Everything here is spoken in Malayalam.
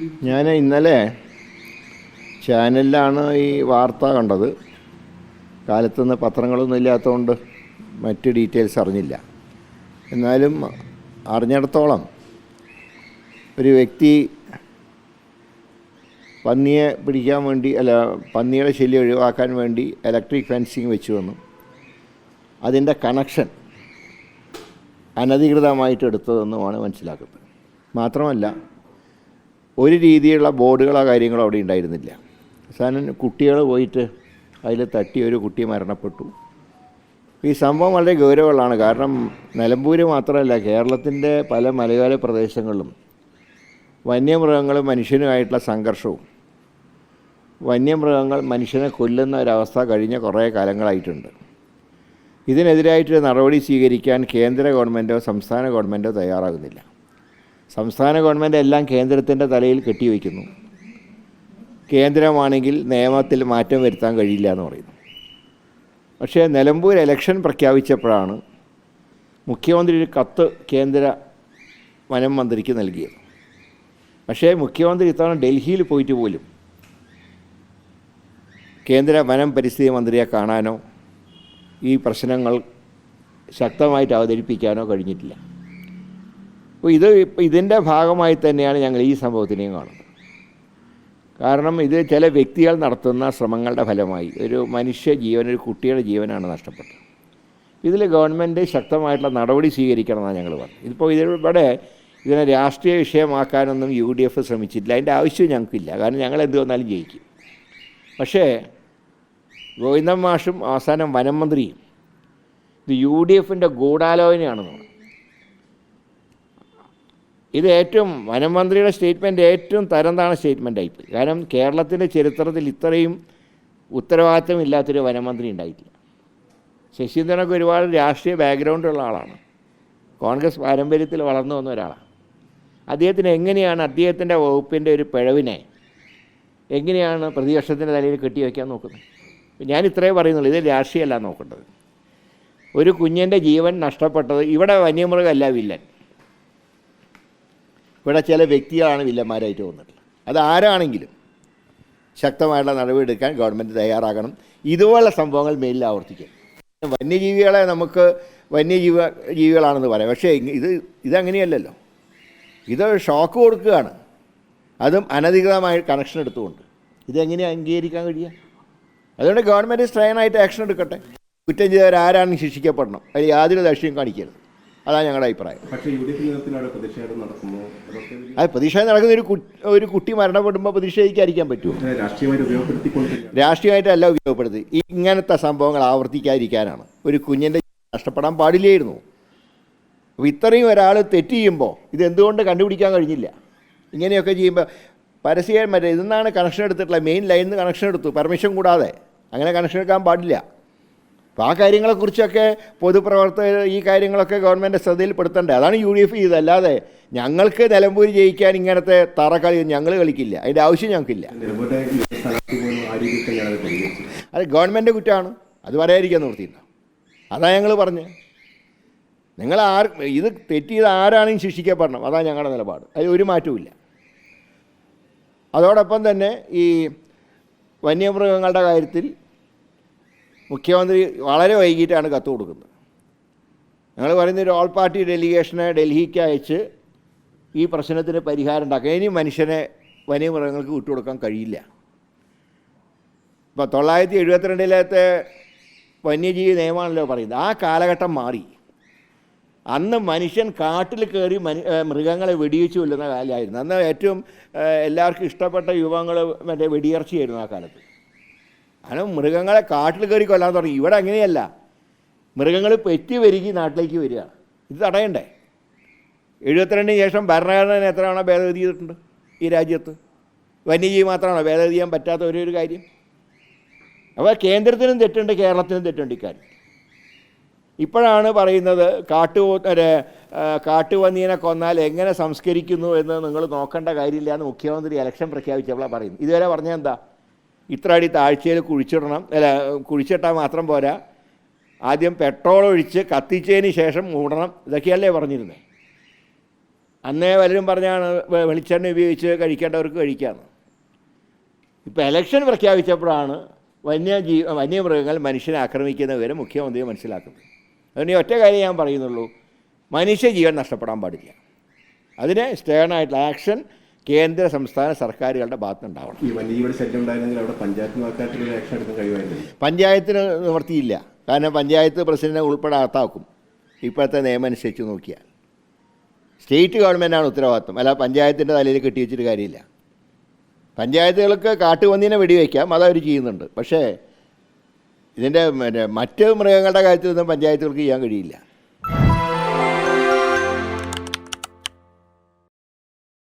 ഞാൻ ഇന്നലെ ചാനലിലാണ് ഈ വാർത്ത കണ്ടത്. കാലത്തുനിന്ന് പത്രങ്ങളൊന്നും ഇല്ലാത്തതുകൊണ്ട് മറ്റ് ഡീറ്റെയിൽസ് അറിഞ്ഞില്ല. എന്നാലും അറിഞ്ഞിടത്തോളം ഒരു വ്യക്തി പന്നിയെ പിടിക്കാൻ വേണ്ടി പന്നിയുടെ ശല്യം ഒഴിവാക്കാൻ വേണ്ടി ഇലക്ട്രിക് ഫെൻസിങ് വെച്ചു വന്നു. അതിൻ്റെ കണക്ഷൻ അനധികൃതമായിട്ട് എടുത്തതെന്നുമാണ് മനസ്സിലാക്കുന്നത്. മാത്രമല്ല ഒരു രീതിയിലുള്ള ബോർഡുകളോ കാര്യങ്ങളോ അവിടെ ഉണ്ടായിരുന്നില്ല. അവസാനം കുട്ടികൾ പോയിട്ട് അതിൽ തട്ടി ഒരു കുട്ടി മരണപ്പെട്ടു. ഈ സംഭവം വളരെ ഗൗരവമുള്ളതാണ്. കാരണം നിലമ്പൂർ മാത്രമല്ല, കേരളത്തിൻ്റെ പല മലയോര പ്രദേശങ്ങളിലും വന്യമൃഗങ്ങളും മനുഷ്യനുമായിട്ടുള്ള സംഘർഷവും വന്യമൃഗങ്ങൾ മനുഷ്യനെ കൊല്ലുന്ന ഒരവസ്ഥ കഴിഞ്ഞ കുറേ കാലങ്ങളായിട്ടുണ്ട്. ഇതിനെതിരായിട്ട് നടപടി സ്വീകരിക്കാൻ കേന്ദ്ര ഗവൺമെൻറ്റോ സംസ്ഥാന ഗവൺമെൻറ്റോ തയ്യാറാകുന്നില്ല. സംസ്ഥാന ഗവൺമെൻറ് എല്ലാം കേന്ദ്രത്തിൻ്റെ തലയിൽ കെട്ടിവയ്ക്കുന്നു. കേന്ദ്രമാണെങ്കിൽ നിയമത്തിൽ മാറ്റം വരുത്താൻ കഴിയില്ല എന്ന് പറയുന്നു. പക്ഷേ നിലമ്പൂർ ഇലക്ഷൻ പ്രഖ്യാപിച്ചപ്പോഴാണ് മുഖ്യമന്ത്രി ഒരു കത്ത് കേന്ദ്ര വനം മന്ത്രിക്ക് നൽകിയത്. പക്ഷേ മുഖ്യമന്ത്രി ഇത്തവണ ഡൽഹിയിൽ പോയിട്ട് പോലും കേന്ദ്ര വനം പരിസ്ഥിതി മന്ത്രിയെ കാണാനോ ഈ പ്രശ്നങ്ങൾ ശക്തമായിട്ട് അവതരിപ്പിക്കാനോ കഴിഞ്ഞിട്ടില്ല. അപ്പോൾ ഇതിൻ്റെ ഭാഗമായി തന്നെയാണ് ഞങ്ങൾ ഈ സംഭവത്തിനെയും കാണുന്നത്. കാരണം ഇത് ചില വ്യക്തികൾ നടത്തുന്ന ശ്രമങ്ങളുടെ ഫലമായി ഒരു മനുഷ്യ ജീവൻ, ഒരു കുട്ടിയുടെ ജീവനാണ് നഷ്ടപ്പെട്ടത്. ഇതിൽ ഗവൺമെൻറ് ശക്തമായിട്ടുള്ള നടപടി സ്വീകരിക്കണമെന്നാണ് ഞങ്ങൾ പറഞ്ഞത്. ഇതിപ്പോൾ ഇതിനെ രാഷ്ട്രീയ വിഷയമാക്കാനൊന്നും UDF ശ്രമിച്ചിട്ടില്ല. അതിൻ്റെ ആവശ്യം ഞങ്ങൾക്കില്ല. കാരണം ഞങ്ങൾ എന്ത് വന്നാലും ജയിക്കും. പക്ഷേ ഗോവിന്ദൻ മാഷും അവസാനം വനം മന്ത്രിയും ഇത് UDFൻ്റെ ഗൂഢാലോചനയാണെന്ന് പറഞ്ഞു. ഇത് വനം മന്ത്രിയുടെ സ്റ്റേറ്റ്മെൻറ്റ് ഏറ്റവും തരംതാണ സ്റ്റേറ്റ്മെൻറ്റായിപ്പോയി. കാരണം കേരളത്തിൻ്റെ ചരിത്രത്തിൽ ഇത്രയും ഉത്തരവാദിത്തമില്ലാത്തൊരു വനമന്ത്രി ഉണ്ടായിട്ടില്ല. ശശീന്ദ്രനൊക്കെ ഒരുപാട് രാഷ്ട്രീയ ബാക്ക്ഗ്രൗണ്ടുള്ള ആളാണ്. കോൺഗ്രസ് പാരമ്പര്യത്തിൽ വളർന്നു വന്ന ഒരാളാണ്. അദ്ദേഹത്തിന് എങ്ങനെയാണ് അദ്ദേഹത്തിൻ്റെ വകുപ്പിൻ്റെ ഒരു പിഴവിനെ എങ്ങനെയാണ് പ്രതിപക്ഷത്തിൻ്റെ തലയിൽ കെട്ടിവയ്ക്കാൻ നോക്കുന്നത്? ഞാൻ ഇത്രയേ പറയുന്നുള്ളൂ. ഇത് രാഷ്ട്രീയമല്ല നോക്കേണ്ടത്. ഒരു കുഞ്ഞിൻ്റെ ജീവൻ നഷ്ടപ്പെട്ടത് ഇവിടെ വന്യമൃഗമല്ല വില്ലൻ. ഇവിടെ ചില വ്യക്തികളാണ് വില്ലന്മാരായിട്ട് വന്നിട്ടുള്ളത്. അത് ആരാണെങ്കിലും ശക്തമായിട്ടുള്ള നടപടിയെടുക്കാൻ ഗവൺമെൻറ് തയ്യാറാകണം. ഇതുപോലുള്ള സംഭവങ്ങൾ മേലിൽ ആവർത്തിക്കും. വന്യജീവികളെ നമുക്ക് വന്യജീവികളാണെന്ന് പറയാം. പക്ഷേ ഇതങ്ങനെയല്ലല്ലോ. ഇത് ഷോക്ക് കൊടുക്കുകയാണ്. അതും അനധികൃതമായ കണക്ഷൻ എടുത്തുകൊണ്ട്. ഇതെങ്ങനെയാണ് അംഗീകരിക്കാൻ കഴിയുക? അതുകൊണ്ട് ഗവൺമെൻറ് സ്ട്രെയിനായിട്ട് ആക്ഷൻ എടുക്കട്ടെ. കുറ്റം ചെയ്തവരാരാണെന്ന് ശിക്ഷിക്കപ്പെടണം. അതിൽ യാതൊരു ദക്ഷ്യം കാണിക്കരുത്. അതാണ് ഞങ്ങളുടെ അഭിപ്രായം. അത് പ്രതിഷേധം നടക്കുന്ന ഒരു കുട്ടി മരണപ്പെടുമ്പോൾ പ്രതിഷേധിക്കാതിരിക്കാൻ പറ്റുമോ? രാഷ്ട്രീയമായിട്ടല്ല ഉപയോഗപ്പെടുത്തി. ഇങ്ങനത്തെ സംഭവങ്ങൾ ആവർത്തിക്കാതിരിക്കാനാണ്. ഒരു കുഞ്ഞിൻ്റെ നഷ്ടപ്പെടാൻ പാടില്ലായിരുന്നു. അപ്പോൾ ഇത്രയും ഒരാൾ തെറ്റ് ചെയ്യുമ്പോൾ ഇതെന്തുകൊണ്ട് കണ്ടുപിടിക്കാൻ കഴിഞ്ഞില്ല? ഇങ്ങനെയൊക്കെ ചെയ്യുമ്പോൾ പരസ്യം ഇതെന്നാണ് കണക്ഷൻ എടുത്തിട്ടുള്ളത്. മെയിൻ ലൈനിൽ നിന്ന് കണക്ഷൻ എടുത്തു പെർമിഷൻ കൂടാതെ. അങ്ങനെ കണക്ഷൻ എടുക്കാൻ പാടില്ല. അപ്പോൾ ആ കാര്യങ്ങളെക്കുറിച്ചൊക്കെ പൊതുപ്രവർത്തകർ ഈ കാര്യങ്ങളൊക്കെ ഗവൺമെൻറ് ശ്രദ്ധയിൽപ്പെടുത്തേണ്ടത്. അതാണ് UDF ചെയ്തത്. അല്ലാതെ ഞങ്ങൾക്ക് നിലമ്പൂർ ജയിക്കാൻ ഇങ്ങനത്തെ തറക്കളി ഞങ്ങൾ കളിക്കില്ല. അതിൻ്റെ ആവശ്യം ഞങ്ങൾക്കില്ല. അത് ഗവൺമെൻറ് കുറ്റമാണ്. അത് പറയാതിരിക്കാൻ നിർത്തിയില്ല. അതാണ് ഞങ്ങൾ പറഞ്ഞത്. ഇത് തെറ്റ് ചെയ്ത് ആരാണെങ്കിലും ശിക്ഷിക്കപ്പെടണം. അതാണ് ഞങ്ങളുടെ നിലപാട്. അതിൽ ഒരു മാറ്റവും. അതോടൊപ്പം തന്നെ ഈ വന്യമൃഗങ്ങളുടെ കാര്യത്തിൽ മുഖ്യമന്ത്രി വളരെ വൈകിട്ടാണ് കത്ത് കൊടുക്കുന്നത്. ഞങ്ങൾ പറയുന്ന ഒരു ഓൾ പാർട്ടി ഡെലിഗേഷനെ ഡൽഹിക്ക് അയച്ച് ഈ പ്രശ്നത്തിന് പരിഹാരം ഉണ്ടാക്കുക. ഇനി മനുഷ്യനെ വന്യമൃഗങ്ങൾക്ക് വിട്ടുകൊടുക്കാൻ കഴിയില്ല. ഇപ്പോൾ 1972 വന്യജീവി നിയമമാണല്ലോ പറയുന്നത്. ആ കാലഘട്ടം മാറി. അന്ന് മനുഷ്യൻ കാട്ടിൽ കയറി മൃഗങ്ങളെ വെടിവെച്ച് കൊല്ലുന്ന കാലമായിരുന്നു. അന്ന് ഏറ്റവും എല്ലാവർക്കും ഇഷ്ടപ്പെട്ട വിഭവങ്ങൾ വെടിയിറച്ചിയായിരുന്നു ആ കാലത്ത്. അങ്ങനെ മൃഗങ്ങളെ കാട്ടിൽ കയറി കൊല്ലാൻ തുടങ്ങി. ഇവിടെ അങ്ങനെയല്ല. മൃഗങ്ങൾ പെറ്റി വരികി നാട്ടിലേക്ക് വരിക. ഇത് തടയണ്ടേ? 72 ശേഷം ഭരണഘടന എത്ര തവണ ഭേദഗതി ചെയ്തിട്ടുണ്ട് ഈ രാജ്യത്ത്? വന്യജീവി മാത്രമാണോ ഭേദഗതി ചെയ്യാൻ പറ്റാത്ത ഒരു കാര്യം? അപ്പോൾ കേന്ദ്രത്തിനും തെറ്റുണ്ട്, കേരളത്തിനും തെറ്റുണ്ട് ഇക്കാര്യം. ഇപ്പോഴാണ് പറയുന്നത് കാട്ടുപന്നീനെ കൊന്നാൽ എങ്ങനെ സംസ്കരിക്കുന്നു എന്ന് നിങ്ങൾ നോക്കേണ്ട കാര്യമില്ല എന്ന് മുഖ്യമന്ത്രി ഇലക്ഷൻ പ്രഖ്യാപിച്ചപ്പോഴാണ് പറയുന്നത്. ഇതുവരെ പറഞ്ഞാൽ എന്താ? ഇത്ര അടി താഴ്ചയിൽ കുഴിച്ചിട്ടാൽ മാത്രം പോരാ, ആദ്യം പെട്രോൾ ഒഴിച്ച് കത്തിച്ചതിന് ശേഷം മൂടണം. ഇതൊക്കെയല്ലേ പറഞ്ഞിരുന്നത്? അന്നേ പലരും പറഞ്ഞാണ് വെളിച്ചെണ്ണ ഉപയോഗിച്ച് കഴിക്കേണ്ടവർക്ക് കഴിക്കാമെന്ന്. ഇപ്പോൾ ഇലക്ഷൻ പ്രഖ്യാപിച്ചപ്പോഴാണ് വന്യമൃഗങ്ങൾ മനുഷ്യനെ ആക്രമിക്കുന്ന വിവരം മുഖ്യമന്ത്രി മനസ്സിലാക്കുന്നത്. അതുകൊണ്ട് ഈ ഒറ്റ കാര്യം ഞാൻ പറയുന്നുള്ളൂ, മനുഷ്യജീവൻ നഷ്ടപ്പെടാൻ പാടില്ല. അതിന് സ്റ്റേണായിട്ടുള്ള ആക്ഷൻ കേന്ദ്ര സംസ്ഥാന സർക്കാരുകളുടെ ഭാഗത്തുനിന്നുണ്ടാവണം. ഈ വന്യജീവിയുടെ ശല്യം ഉണ്ടായിരുന്നെങ്കിൽ അവിടെ പഞ്ചായത്തിന് വാക്കായിട്ടുള്ള ആക്ഷൻ എടുക്കാൻ കഴിയുമായിരുന്നു. പഞ്ചായത്തിന് നിവർത്തിയില്ല. കാരണം പഞ്ചായത്ത് പ്രസിഡന്റിനെ ഉൾപ്പെടെ അകത്താക്കും ഇപ്പോഴത്തെ നിയമം അനുസരിച്ച് നോക്കിയാൽ. സ്റ്റേറ്റ് ഗവൺമെൻറ്റാണ് ഉത്തരവാദിത്വം, അല്ല പഞ്ചായത്തിൻ്റെ തലയിൽ കെട്ടിവെച്ചിട്ട് കാര്യമില്ല. പഞ്ചായത്തുകൾക്ക് കാട്ടുപന്നീനെ വെടിവെക്കാം, അതവർ ചെയ്യുന്നുണ്ട്. പക്ഷേ ഇതിൻ്റെ മറ്റ് മൃഗങ്ങളുടെ കാര്യത്തിലൊന്നും പഞ്ചായത്തുകൾക്ക് ചെയ്യാൻ കഴിയില്ല.